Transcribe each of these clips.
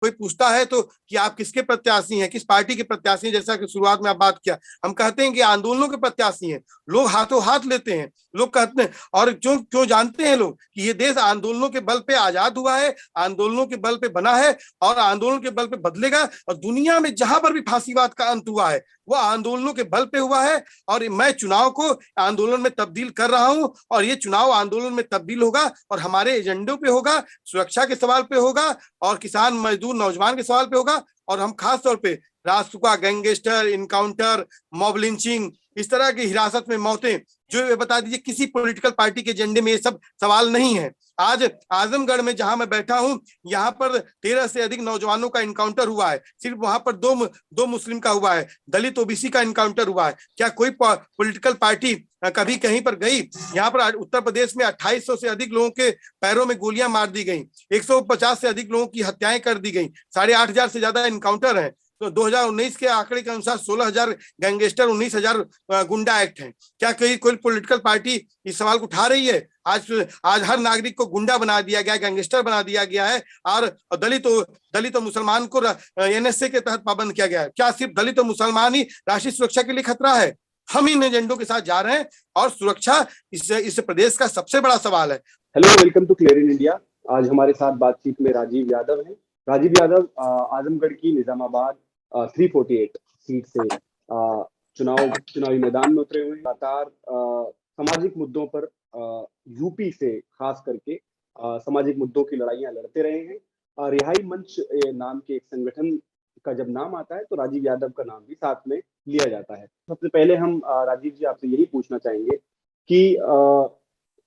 कोई पूछता है तो कि आप किसके प्रत्याशी हैं, किस पार्टी के प्रत्याशी हैं, जैसा कि शुरुआत में आप बात किया, हम कहते हैं कि आंदोलनों के प्रत्याशी हैं। लोग हाथों हाथ लेते हैं, लोग कहते हैं, और क्यों क्यों जानते हैं लोग कि ये देश आंदोलनों के बल पे आजाद हुआ है, आंदोलनों के बल पे बना है और आंदोलन के बल पे बदलेगा। और दुनिया में जहां पर भी फांसीवाद का अंत हुआ है वो आंदोलनों के बल पे हुआ है। और मैं चुनाव को आंदोलन में तब्दील कर रहा हूं और ये चुनाव आंदोलन में तब्दील होगा और हमारे एजेंडों पे होगा, सुरक्षा के सवाल पे होगा और किसान मजदूर नौजवान के सवाल पे होगा। और हम खास तौर पे राष्ट्रकुआ, गैंगस्टर, इनकाउंटर, मॉब लिंचिंग, इस तरह की हिरासत में मौतें, जो ये बता दीजिए किसी पॉलिटिकल पार्टी के एजेंडे में ये सब सवाल नहीं है। आज आजमगढ़ में जहां मैं बैठा हूं, यहाँ पर 13 से अधिक नौजवानों का इनकाउंटर हुआ है। सिर्फ वहां पर दो मुस्लिम का हुआ है, दलित ओबीसी का इनकाउंटर हुआ है। क्या कोई पॉलिटिकल पार्टी कभी कहीं पर गई? यहाँ पर उत्तर प्रदेश में 2800 से अधिक लोगों के पैरों में गोलियां मार दी गई, 150 से अधिक लोगों की हत्याएं कर दी गई, 8500 से ज्यादा इनकाउंटर है। तो 2019 के आंकड़े के अनुसार 16,000 गैंगस्टर, 19,000 गुंडा एक्ट हैं। क्या कोई पॉलिटिकल पार्टी इस सवाल को उठा रही है? आज हर नागरिक को गुंडा बना दिया गया है, गैंगस्टर बना दिया गया है और दलित और मुसलमान को एनएसए के तहत पाबंद किया गया है। क्या सिर्फ दलित और मुसलमान ही राष्ट्रीय सुरक्षा के लिए खतरा है? हम इन एजेंडों के साथ जा रहे हैं और सुरक्षा इस प्रदेश का सबसे बड़ा सवाल है। Hello, welcome to clear in India. आज हमारे साथ बातचीत में राजीव यादव हैं। राजीव यादव आजमगढ़ की निजामाबाद 348 सीट से चुनावी मैदान में उतरे हुए हैं। लगातार सामाजिक मुद्दों पर यूपी से खास करके सामाजिक मुद्दों की लड़ाइयां लड़ते रहे हैं। रिहाई मंच नाम के एक संगठन का जब नाम आता है तो राजीव यादव का नाम भी साथ में लिया जाता है। सबसे पहले हम राजीव जी आपसे यही पूछना चाहेंगे कि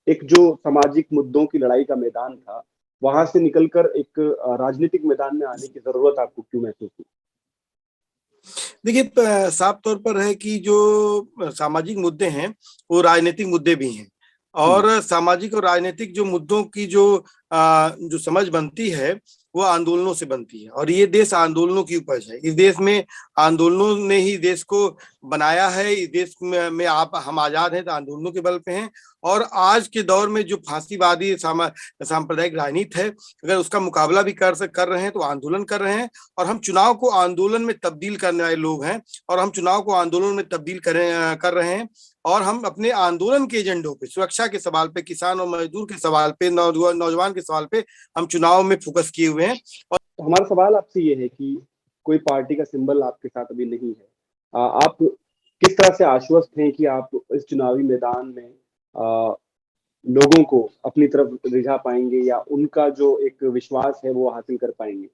एक जो सामाजिक मुद्दों की लड़ाई का मैदान था, वहां से निकलकर एक राजनीतिक मैदान में आने की जरूरत आपको क्यों महसूस हुई? देखिए, साफ तौर पर है कि जो सामाजिक मुद्दे हैं वो राजनीतिक मुद्दे भी हैं और सामाजिक और राजनीतिक जो मुद्दों की जो समझ बनती है वो आंदोलनों से बनती है। और ये देश आंदोलनों की उपज है। इस देश में आंदोलनों ने ही देश को बनाया है। इस देश में हम आजाद हैं तो आंदोलनों के बल पे हैं। और आज के दौर में जो फांसीवादी सांप्रदायिक राजनीति है, अगर उसका मुकाबला भी कर रहे हैं तो आंदोलन कर रहे हैं। और हम चुनाव को आंदोलन में तब्दील करने वाले लोग हैं और हम चुनाव को आंदोलन में तब्दील कर रहे हैं। और हम अपने आंदोलन के एजेंडों पे, सुरक्षा के सवाल पे, किसान और मजदूर के सवाल पे, नौजवान के सवाल पे हम चुनाव में फोकस किए हुए हैं। और हमारा सवाल आपसे ये है कि कोई पार्टी का सिंबल आपके साथ अभी नहीं है। आप किस तरह से आश्वस्त हैं कि आप इस चुनावी मैदान में लोगों को अपनी तरफ रिझा पाएंगे या उनका जो एक विश्वास है वो हासिल कर पाएंगे?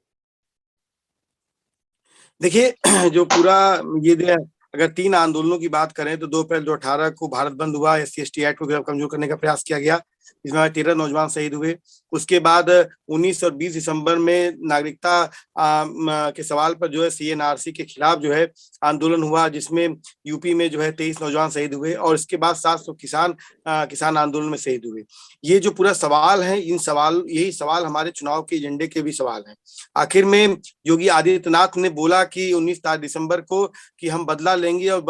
देखिए, जो पूरा ये अगर 3 आंदोलनों की बात करें तो 2 अप्रैल 2018 को भारत बंद हुआ, SC/ST एक्ट को कमजोर करने का प्रयास किया गया, इसमें 13 नौजवान शहीद हुए। उसके बाद 19 और 20 दिसंबर में नागरिकता के सवाल पर जो है CNRC के खिलाफ जो है आंदोलन हुआ, जिसमें यूपी में जो है 23 नौजवान शहीद हुए और इसके बाद 700 किसान आंदोलन में शहीद हुए। ये जो पूरा सवाल है, यही सवाल हमारे चुनाव के एजेंडे के भी सवाल हैं। आखिर में योगी आदित्यनाथ ने बोला कि 19 दिसंबर को कि हम बदला लेंगे और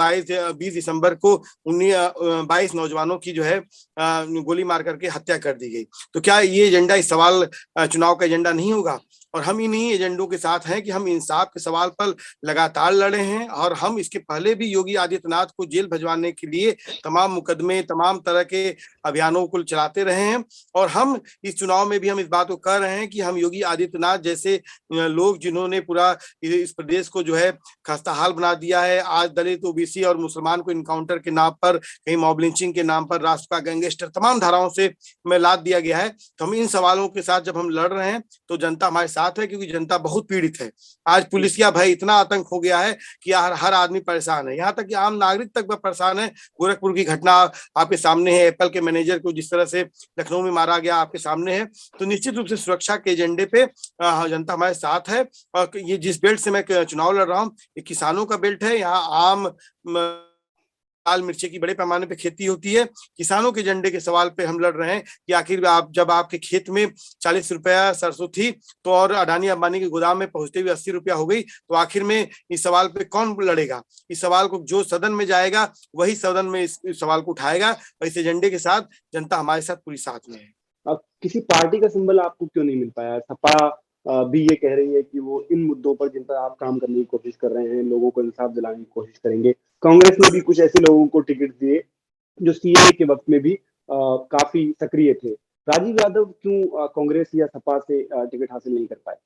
20 दिसंबर को 22 नौजवानों की जो है गोली मार करके हत्या कर दी गई। तो क्या ये एजेंडा, इस सवाल चुनाव का एजेंडा नहीं होगा? और हम इन्हीं एजेंडों के साथ हैं कि हम इंसाफ के सवाल पर लगातार लड़े हैं और हम इसके पहले भी योगी आदित्यनाथ को जेल भिजवाने के लिए तमाम मुकदमे, तमाम तरह के अभियानों को चलाते रहे हैं। और हम इस चुनाव में भी हम इस बात को कह रहे हैं कि हम योगी आदित्यनाथ जैसे लोग जिन्होंने पूरा इस प्रदेश को जो है खस्ताहाल बना दिया है, आज दलित, ओबीसी और मुसलमान को इनकाउंटर के नाम पर, कहीं मॉब लिंचिंग के नाम पर, राष्ट्रकुआ, गैंगस्टर, तमाम धाराओं से में लाद दिया गया है। तो हम इन सवालों के साथ जब हम लड़ रहे हैं तो जनता हमारे साथ है, क्योंकि जनता बहुत पीड़ित है। आज पुलिस का भय इतना आतंक हो गया है कि हर आदमी परेशान है, यहाँ तक कि आम नागरिक तक परेशान है। गोरखपुर की घटना आपके सामने है, एप्पल के मैनेजर को जिस तरह से लखनऊ में मारा गया आपके सामने है। तो निश्चित रूप से सुरक्षा के एजेंडे पे जनता हमारे साथ है। और ये जिस बेल्ट से मैं चुनाव लड़ रहा हूँ, ये किसानों का बेल्ट है। यहाँ आम लाल मिर्ची की बड़े पैमाने पे खेती होती है। किसानों के एजेंडे के सवाल पे हम लड़ रहे हैं कि आखिर जब आपके खेत में 40 रुपया सरसों थी तो और अडानी अंबानी के गोदाम में पहुंचते हुए 80 रुपया हो गई, तो आखिर में इस सवाल पे कौन लड़ेगा? इस सवाल को जो सदन में जाएगा वही सदन में इस सवाल को उठाएगा। और इस एजेंडे के साथ जनता हमारे साथ पूरी साथ में है। अब किसी पार्टी का सिंबल आपको क्यों नहीं मिल पाया? सपा भी ये कह रही है कि वो इन मुद्दों पर जिन पर आप काम करने की कोशिश कर रहे हैं, लोगों को इंसाफ दिलाने की कोशिश करेंगे। कांग्रेस ने भी कुछ ऐसे लोगों को टिकट दिए जो सीएए के वक्त में भी काफी सक्रिय थे। राजीव यादव क्यों कांग्रेस या सपा से टिकट हासिल नहीं कर पाए?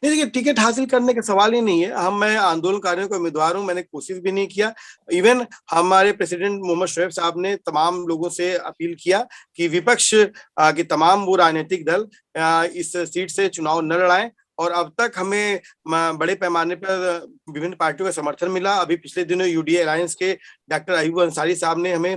नहीं, देखिए, टिकट हासिल करने का सवाल ही नहीं है। मैं आंदोलनकारियों का उम्मीदवार हूं, मैंने कोशिश भी नहीं किया। इवन हमारे प्रेसिडेंट मोहम्मद शोएब साहब ने तमाम लोगों से अपील किया कि विपक्ष के तमाम वो राजनीतिक दल इस सीट से चुनाव न लड़ाएं। और अब तक हमें बड़े पैमाने पर विभिन्न पार्टियों का समर्थन मिला। अभी पिछले दिनों यूडीए अलायंस के डॉक्टर अयूब अंसारी साहब ने हमें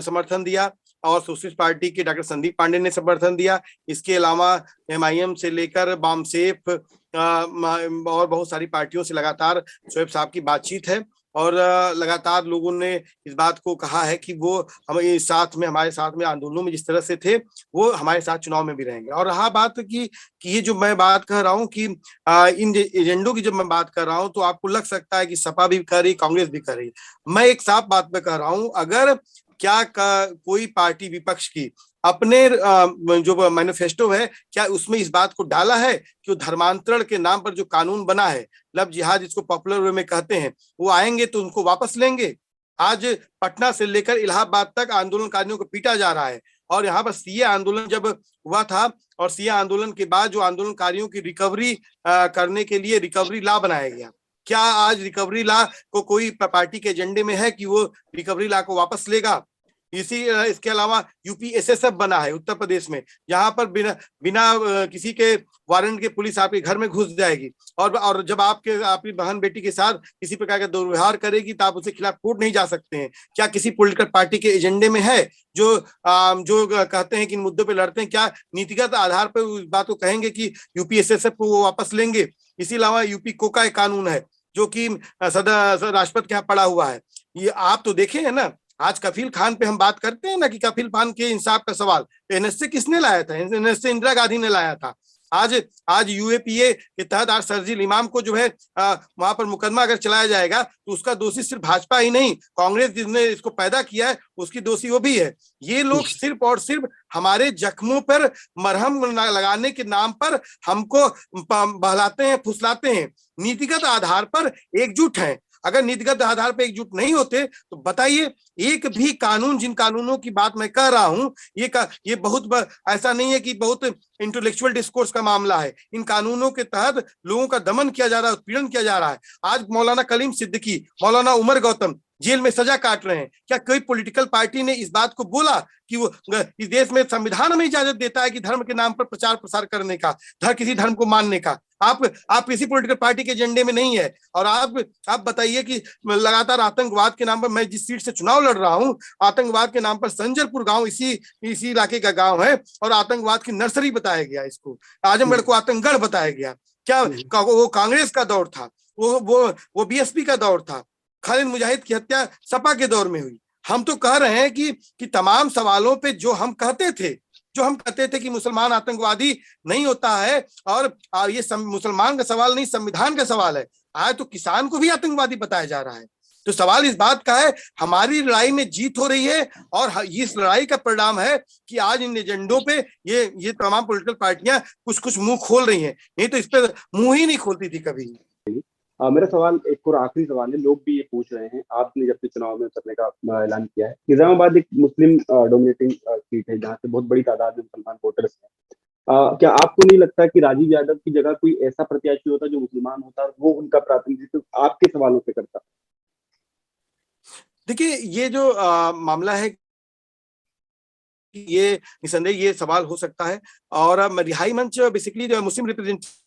समर्थन दिया, और सोशलिस्ट पार्टी के डॉक्टर संदीप पांडे ने समर्थन दिया। इसके अलावा एमआईएम से लेकर बामसेफ और बहुत सारी पार्टियों से लगातार शोएब साहब की बातचीत है, और लगातार लोगों ने इस बात को कहा है कि वो हमें साथ में, हमारे साथ में आंदोलनों में जिस तरह से थे, वो हमारे साथ चुनाव में भी रहेंगे। और रहा बात कि ये जो मैं बात कर रहा हूँ कि इन एजेंडों की जब मैं बात कर रहा हूँ, तो आपको लग सकता है कि सपा भी कर रही, कांग्रेस भी कर रही। मैं एक साफ बात पे कह रहा हूँ, अगर क्या कोई पार्टी विपक्ष की अपने जो मैनिफेस्टो है, क्या उसमें इस बात को डाला है कि वो धर्मांतरण के नाम पर जो कानून बना है, लव जिहाद जिसको पॉपुलर वे में कहते हैं, वो आएंगे तो उनको वापस लेंगे। आज पटना से लेकर इलाहाबाद तक आंदोलनकारियों को पीटा जा रहा है। और यहाँ पर सीए आंदोलन जब हुआ था, और सीए आंदोलन के बाद जो आंदोलनकारियों की रिकवरी करने के लिए रिकवरी लॉ बनाया गया, क्या आज रिकवरी लॉ को कोई पार्टी के एजेंडे में है कि वो रिकवरी लॉ को वापस लेगा? इसके अलावा यूपीएसएसएफ बना है उत्तर प्रदेश में, जहां पर बिना बिना किसी के वारंट के पुलिस आपके घर में घुस जाएगी, और जब आपकी बहन बेटी के साथ किसी प्रकार का दुर्व्यवहार करेगी तो आप उसके खिलाफ कोर्ट नहीं जा सकते हैं। क्या किसी पॉलिटिकल पार्टी के एजेंडे में है जो कहते हैं कि इन मुद्दों पे लड़ते हैं, क्या नीतिगत आधार पर उस बात को कहेंगे कि यूपीएसएसएफ को वो वापस लेंगे? इसी अलावा यूपी कोका एक कानून है जो कि राष्ट्रपति के यहाँ पड़ा हुआ है। ये आप तो देखे हैं ना, आज कफील खान पे हम बात करते हैं ना कि कफील खान के इंसाफ का सवाल, एनएसए किसने लाया था? एनएसए इंदिरा गांधी ने लाया था। आज यूएपीए के तहत आज सर्जिल इमाम को जो है वहां पर मुकदमा अगर चलाया जाएगा, तो उसका दोषी सिर्फ भाजपा ही नहीं, कांग्रेस जिसने इसको पैदा किया है उसकी दोषी वो भी है। ये लोग सिर्फ और सिर्फ हमारे जख्मों पर मरहम लगाने के नाम पर हमको बहलाते हैं, फुसलाते हैं। नीतिगत आधार पर एकजुट हैं। अगर नीतिगत आधार पर एकजुट नहीं होते तो बताइए, एक भी कानून, जिन कानूनों की बात मैं कर रहा हूं, ये बहुत ऐसा नहीं है कि बहुत इंटेलेक्चुअल डिस्कोर्स का मामला है। इन कानूनों के तहत लोगों का दमन किया जा रहा है, उत्पीड़न किया जा रहा है। आज मौलाना कलीम सिद्दीकी, मौलाना उमर गौतम जेल में सजा काट रहे हैं। क्या कोई पॉलिटिकल पार्टी ने इस बात को बोला कि वो इस देश में संविधान हमें इजाजत देता है कि धर्म के नाम पर प्रचार प्रसार करने का, किसी धर्म को मानने का? आप किसी पॉलिटिकल पार्टी के एजेंडे में नहीं है। और आप बताइए कि लगातार आतंकवाद के नाम पर, मैं जिस सीट से चुनाव लड़ रहा हूं, आतंकवाद के नाम पर संजरपुर गांव इसी इलाके का गांव है, और आतंकवाद की नर्सरी बताया गया इसको, आजमगढ़ को आतंकगढ़ बताया गया। क्या वो कांग्रेस का दौर था? वो बीएसपी का दौर था? खालिद मुजाहिद की हत्या सपा के दौर में हुई। हम तो कह रहे हैं कि तमाम सवालों पे जो हम कहते थे कि मुसलमान आतंकवादी नहीं होता है, और ये मुसलमान का सवाल नहीं, संविधान का सवाल है, आज तो किसान को भी आतंकवादी बताया जा रहा है। तो सवाल इस बात का है, हमारी लड़ाई में जीत हो रही है, और इस लड़ाई का परिणाम है कि आज इन एजेंडों पे ये तमाम पॉलिटिकल पार्टियां कुछ मुंह खोल रही हैं, नहीं तो इस पे मुंह ही नहीं खोलती थी कभी। मेरा सवाल एक और आखिरी सवाल है, लोग भी ये पूछ रहे हैं, आपने जब से चुनाव में उतरने का ऐलान किया है, निजामाबाद एक मुस्लिम डोमिनेटिंग सीट है जहाँ से बहुत बड़ी तादाद में मुसलमान वोटर्स हैं। क्या आपको नहीं लगता कि राजीव यादव की जगह कोई ऐसा प्रत्याशी होता जो मुसलमान होता, वो उनका प्रातिनिधित्व आपके सवालों पे करता? देखिए, ये जो मामला है, ये निसंदेह ये सवाल हो सकता है। और रिहाई मंच बेसिकली जो मुस्लिम रिप्रेजेंटेटिव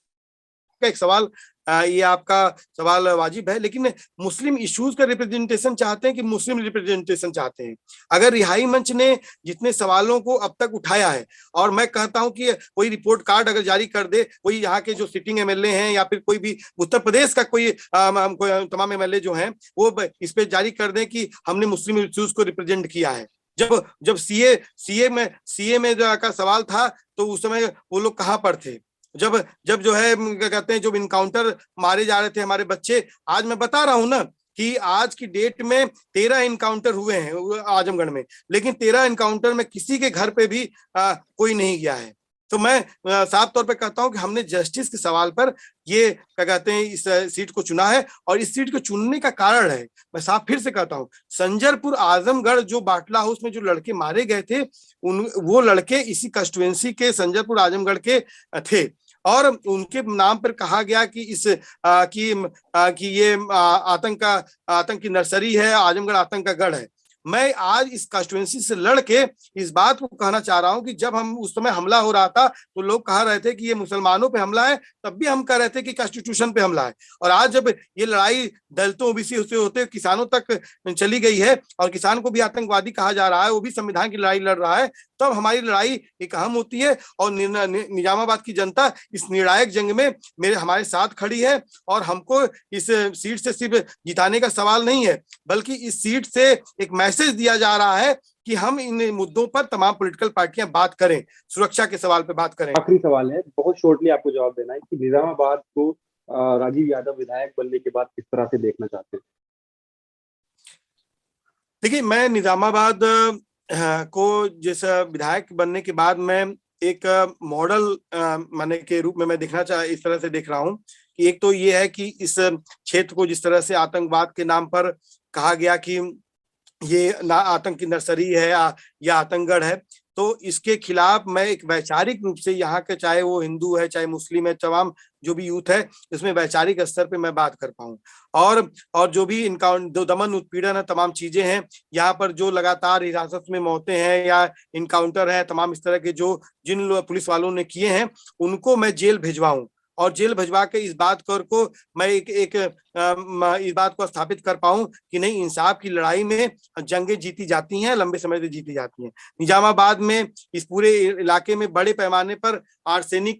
का एक सवाल, ये आपका सवाल वाजिब है, लेकिन मुस्लिम इश्यूज का रिप्रेजेंटेशन चाहते हैं कि मुस्लिम रिप्रेजेंटेशन चाहते हैं? अगर रिहाई मंच ने जितने सवालों को अब तक उठाया है, और मैं कहता हूं कि कोई रिपोर्ट कार्ड अगर जारी कर दे, कोई यहाँ के जो सिटिंग एमएलए हैं या फिर कोई भी उत्तर प्रदेश का कोई तमाम एमएलए जो हैं, वो इस पे जारी कर दें कि हमने मुस्लिम इश्यूज को रिप्रेजेंट किया है। जब सीए में का सवाल था, तो उस समय वो लोग कहाँ पर थे? जब जो है क्या कहते हैं, जो इनकाउंटर मारे जा रहे थे हमारे बच्चे, आज मैं बता रहा हूं ना कि आज की डेट में 13 इनकाउंटर हुए हैं आजमगढ़ में, लेकिन 13 इनकाउंटर में किसी के घर पे भी कोई नहीं गया है। तो मैं साफ तौर पे कहता हूं कि हमने जस्टिस के सवाल पर ये क्या कहते हैं इस सीट को चुना है, और इस सीट को चुनने का कारण है, मैं साफ फिर से कहता हूं, संजरपुर आजमगढ़ जो बाटला हाउस में जो लड़के मारे गए थे, वो लड़के इसी कंस्टिट्यूएंसी के संजरपुर आजमगढ़ के थे, और उनके नाम पर कहा गया कि कि ये आतंक की नर्सरी है, आजमगढ़ आतंक का गढ़ है। मैं आज इस कॉन्स्टिट्यूएंसी से लड़के इस बात को कहना चाह रहा हूं कि जब हम उस समय हमला हो रहा था तो लोग कह रहे थे कि ये मुसलमानों पे हमला है, तब भी हम कह रहे थे कि कॉन्स्टिट्यूशन पे हमला है। और आज जब ये लड़ाई दलितों ओबीसी से होते किसानों तक चली गई है और किसान को भी आतंकवादी कहा जा रहा है, वो भी संविधान की लड़ाई लड़ रहा है, तब हमारी लड़ाई एक अहम होती है। और निजामाबाद की जनता इस निर्णायक जंग में हमारे साथ खड़ी है, और हमको इस सीट से सिर्फ जिताने का सवाल नहीं है, बल्कि इस सीट से एक मैसेज दिया जा रहा है कि हम इन मुद्दों पर तमाम पॉलिटिकल पार्टियां बात करें, सुरक्षा के सवाल पे बात करें। आखिरी सवाल है, बहुत शॉर्टली आपको जवाब देना है कि निजामाबाद को राजीव यादव विधायक बनने के बाद किस तरह से देखना चाहते हैं? देखिए, मैं निजामाबाद को जैसा विधायक बनने के बाद मैं एक मॉडल माने के रूप में मैं इस तरह से देख रहा हूं कि एक तो ये है कि इस क्षेत्र को जिस तरह से आतंकवाद के नाम पर कहा गया कि ये ना आतंक की नर्सरी है या आतंकगढ़ है, तो इसके खिलाफ मैं एक वैचारिक रूप से यहाँ के, चाहे वो हिंदू है चाहे मुस्लिम है, तमाम जो भी यूथ है, इसमें वैचारिक स्तर पे मैं बात कर पाऊं। और जो भी इनका दमन उत्पीड़न है, तमाम चीजें हैं यहाँ पर, जो लगातार हिरासत में मौतें हैं या इनकाउंटर है, तमाम इस तरह के जो जिन पुलिस वालों ने किए हैं, उनको मैं जेल भिजवाऊं, और जेल भिजवा के इस बात को मैं इस बात को स्थापित कर पाऊं कि नहीं, इंसाफ की लड़ाई में जंगें जीती जाती हैं, लंबे समय से जीती जाती हैं। निजामाबाद में, इस पूरे इलाके में बड़े पैमाने पर आर्सेनिक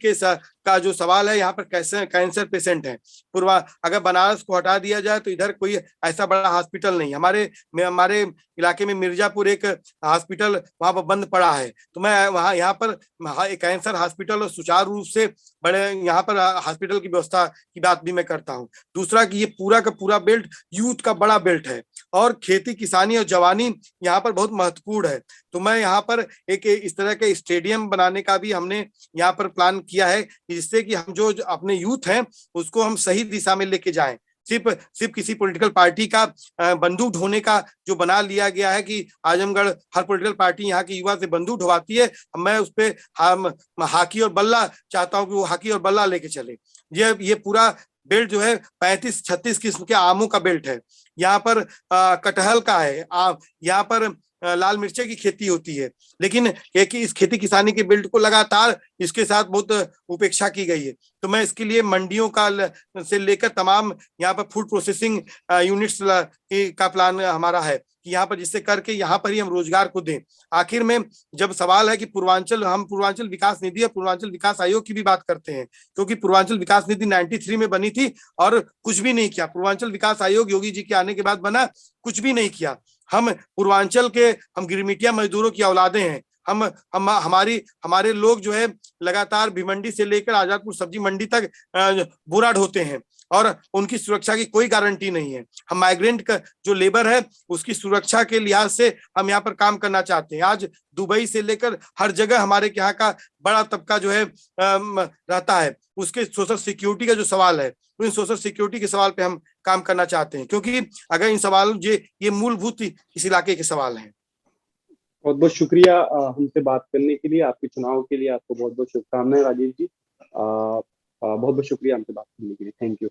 का जो सवाल है, यहाँ पर कैंसर पेशेंट है। अगर बनारस को हटा दिया जाए तो इधर कोई ऐसा बड़ा हॉस्पिटल नहीं। हमारे इलाके में मिर्जापुर एक हॉस्पिटल वहां पर बंद पड़ा है, तो मैं यहाँ पर कैंसर हॉस्पिटल और सुचारू रूप से बड़े यहाँ पर हॉस्पिटल की व्यवस्था की बात भी मैं करता हूँ। दूसरा कि ये पूरा का पूरा बेल्ट यूथ का बड़ा बेल्ट है, और खेती किसानी और जवानी यहाँ पर बहुत महत्वपूर्ण है। तो मैं यहाँ पर एक इस तरह के स्टेडियम बनाने का भी हमने यहाँ पर प्लान किया है, जिससे कि हम जो अपने यूथ हैं उसको हम सही दिशा में लेके जाएं। सिर्फ किसी पॉलिटिकल पार्टी का बंदूक ढोने का जो बना लिया गया है कि आजमगढ़ हर पॉलिटिकल पार्टी यहाँ की युवा से बंदूक ढोवाती है, मैं उस पर हाकी और बल्ला चाहता हूँ कि वो हाकी और बल्ला लेके चले। ये पूरा बेल्ट जो है 35-36 किस्म के आमों का बेल्ट है। यहाँ पर कटहल का है, यहाँ पर लाल मिर्चे की खेती होती है, लेकिन इस खेती किसानी के बेल्ट को लगातार इसके साथ बहुत उपेक्षा की गई है। तो मैं इसके लिए मंडियों से लेकर तमाम यहाँ पर फूड प्रोसेसिंग यूनिट्स का प्लान हमारा है कि यहाँ पर, जिससे करके यहाँ पर ही हम रोजगार को दें। आखिर में जब सवाल है कि हम पूर्वांचल विकास निधि या पूर्वांचल विकास आयोग की भी बात करते हैं, क्योंकि पूर्वांचल विकास निधि 93 में बनी थी और कुछ भी नहीं किया। पूर्वांचल विकास आयोग योगी जी के आने के बाद बना, कुछ भी नहीं किया। हम पूर्वांचल के गिरमिटिया मजदूरों की औलादे हैं। हमारे लोग जो है लगातार भिवंडी से लेकर आजादपुर सब्जी मंडी तक बोरा ढोते हैं, और उनकी सुरक्षा की कोई गारंटी नहीं है। हम माइग्रेंट का जो लेबर है उसकी सुरक्षा के लिहाज से हम यहाँ पर काम करना चाहते हैं। आज दुबई से लेकर हर जगह हमारे यहाँ का बड़ा तबका जो है रहता है, उसके सोशल सिक्योरिटी का जो सवाल है, इन सोशल सिक्योरिटी के सवाल पे हम काम करना चाहते हैं, क्योंकि अगर इन सवालों ये मूलभूत इस इलाके के सवाल हैं। बहुत बहुत शुक्रिया हमसे बात करने के लिए, आपके चुनाव के लिए आपको बहुत बहुत शुभकामनाएं राजीव जी। बहुत बहुत शुक्रिया हमसे बात करने के लिए। Thank you.